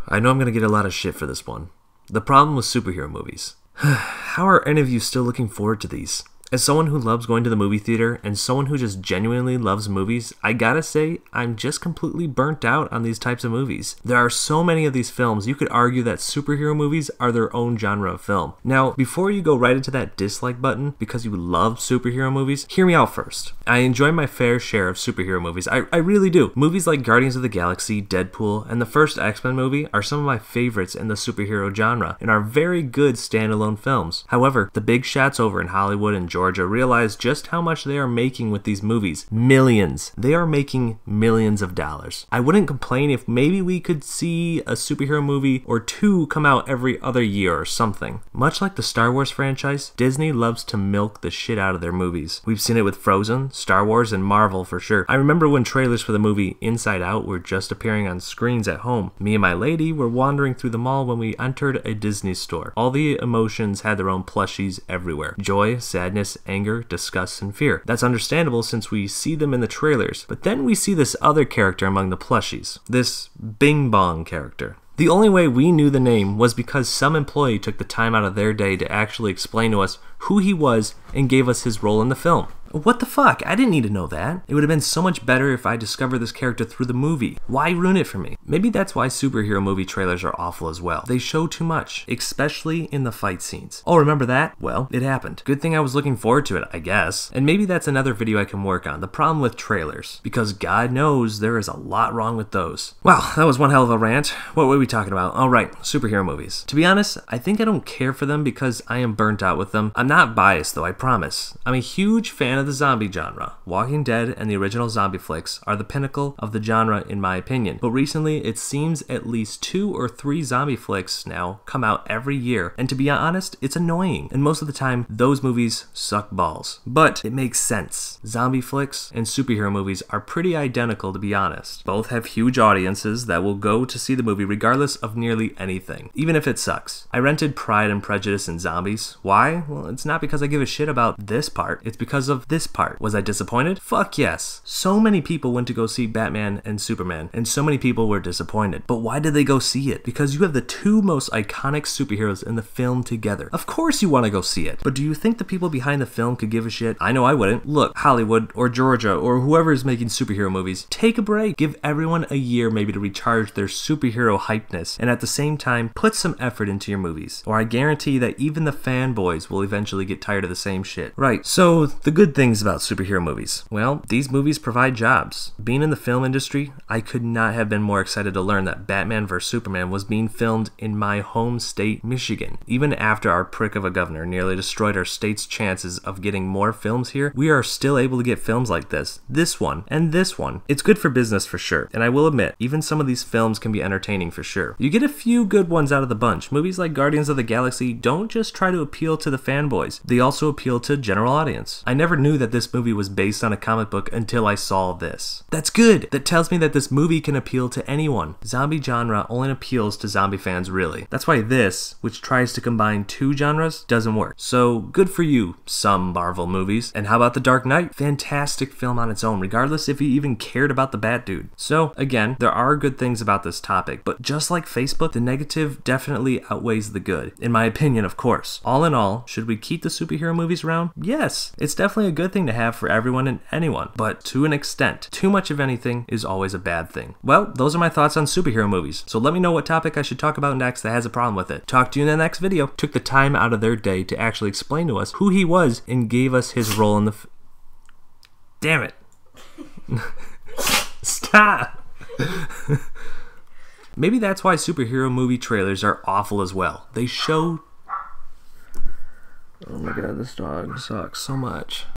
I know I'm gonna get a lot of shit for this one. The problem with superhero movies. How are any of you still looking forward to these? As someone who loves going to the movie theater and someone who just genuinely loves movies, I gotta say, I'm just completely burnt out on these types of movies. There are so many of these films, you could argue that superhero movies are their own genre of film. Now, before you go right into that dislike button because you love superhero movies, hear me out first. I enjoy my fair share of superhero movies. I really do. Movies like Guardians of the Galaxy, Deadpool, and the first X-Men movie are some of my favorites in the superhero genre and are very good standalone films. However, the big shots over in Hollywood and Georgia realize just how much they are making with these movies. Millions. They are making millions of dollars. I wouldn't complain if maybe we could see a superhero movie or two come out every other year or something. Much like the Star Wars franchise, Disney loves to milk the shit out of their movies. We've seen it with Frozen, Star Wars, and Marvel for sure. I remember when trailers for the movie Inside Out were just appearing on screens at home. Me and my lady were wandering through the mall when we entered a Disney store. All the emotions had their own plushies everywhere. Joy, sadness, anger, disgust, and fear. That's understandable since we see them in the trailers, but then we see this other character among the plushies, this Bing Bong character. The only way we knew the name was because some employee took the time out of their day to actually explain to us who he was and gave us his role in the film. What the fuck? I didn't need to know that. It would have been so much better if I discovered this character through the movie. Why ruin it for me? Maybe that's why superhero movie trailers are awful as well. They show too much, especially in the fight scenes. Oh, remember that? Well, it happened. Good thing I was looking forward to it, I guess. And maybe that's another video I can work on. The problem with trailers. Because God knows there is a lot wrong with those. Wow, that was one hell of a rant. What were we talking about? All right, superhero movies. To be honest, I think I don't care for them because I am burnt out with them. I'm not biased though, I promise. I'm a huge fan of the zombie genre. Walking Dead and the original zombie flicks are the pinnacle of the genre in my opinion. But recently, it seems at least 2 or 3 zombie flicks now come out every year. And to be honest, it's annoying. And most of the time, those movies suck balls. But it makes sense. Zombie flicks and superhero movies are pretty identical to be honest. Both have huge audiences that will go to see the movie regardless of nearly anything, even if it sucks. I rented Pride and Prejudice and Zombies. Why? Well, it's not because I give a shit about this part. It's because of this part. Was I disappointed? Fuck yes. So many people went to go see Batman and Superman, and so many people were disappointed. But why did they go see it? Because you have the 2 most iconic superheroes in the film together. Of course you want to go see it. But do you think the people behind the film could give a shit? I know I wouldn't. Look, Hollywood or Georgia or whoever is making superhero movies, take a break. Give everyone a year maybe to recharge their superhero hypeness, and at the same time, put some effort into your movies. Or I guarantee that even the fanboys will eventually get tired of the same shit. Right, so the good things about superhero movies. Well, these movies provide jobs. Being in the film industry, I could not have been more excited to learn that Batman vs Superman was being filmed in my home state, Michigan. Even after our prick of a governor nearly destroyed our state's chances of getting more films here, we are still able to get films like this one, and this one. It's good for business for sure, and I will admit, even some of these films can be entertaining for sure. You get a few good ones out of the bunch. Movies like Guardians of the Galaxy don't just try to appeal to the fanboys, they also appeal to general audience. I never knew that this movie was based on a comic book until I saw this. That's good! That tells me that this movie can appeal to anyone. Zombie genre only appeals to zombie fans really. That's why this, which tries to combine 2 genres, doesn't work. So good for you, some Marvel movies. And how about The Dark Knight? Fantastic film on its own, regardless if you even cared about the Bat Dude. So again, there are good things about this topic, but just like Facebook, the negative definitely outweighs the good. In my opinion, of course. All in all, should we keep the superhero movies around? Yes, it's definitely a good thing to have for everyone and anyone, but to an extent. Too much of anything is always a bad thing. Well, those are my thoughts on superhero movies, so let me know what topic I should talk about next that has a problem with it. Talk to you in the next video. Took the time out of their day to actually explain to us who he was and gave us his role in the Damn it. Stop! Maybe that's why superhero movie trailers are awful as well. They show... Oh my god, this dog sucks so much.